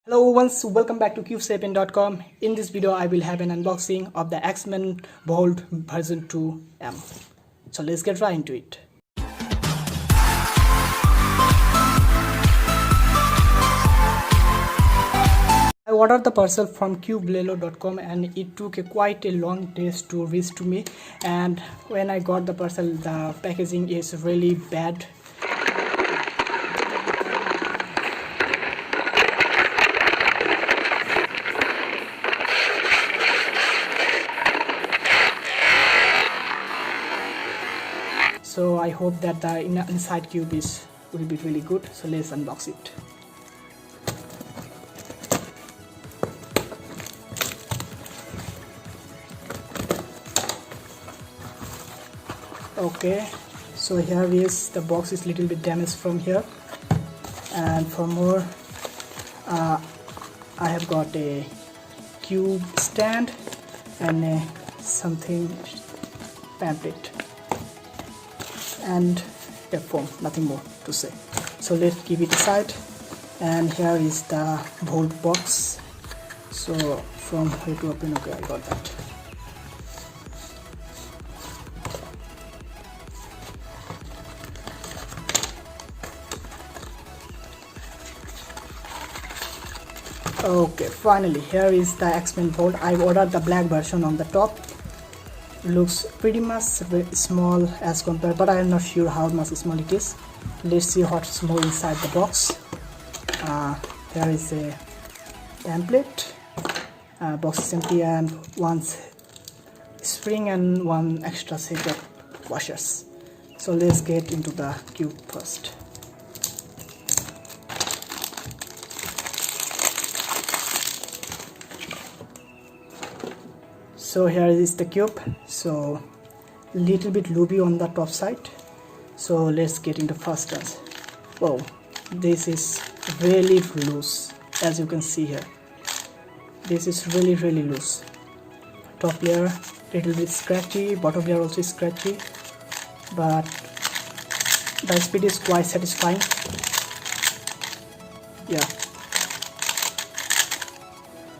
Hello once, welcome back to cubesapien.com. In this video I will have an unboxing of the X-Men Bolt version 2M. So let's get right into it. I ordered the parcel from cubelelo.com and it took quite a long days to reach to me, and when I got the parcel the packaging is really bad. So I hope that the inside cube will be really good. So let's unbox it. Okay, so here is the box is little bit damaged from here, and for more I have got a cube stand and something pamphlet and a foam, nothing more to say. So let's keep it aside. And here is the bolt box. So from here to open, okay, I got that. Okay, finally here is the X-Men Bolt. I ordered the black version on the top. Looks pretty much small as compared, but I am not sure how much small it is. Let's see what's more inside the box. There is a pamphlet, box is empty, and one spring and one extra set of washers. So let's get into the cube first. So here is the cube. So little bit looby on the top side. So let's get into first turns. Wow, this is really loose, as you can see here. This is really loose. Top layer little bit scratchy, bottom layer also scratchy, but the speed is quite satisfying. Yeah,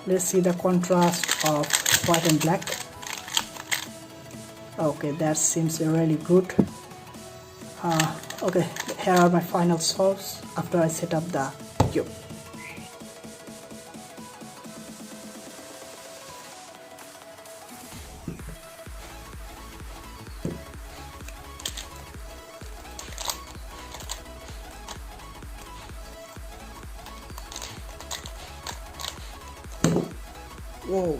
let's see the contrast of white and black. Okay, that seems really good. Okay, here are my final thoughts after I set up the cube. Whoa.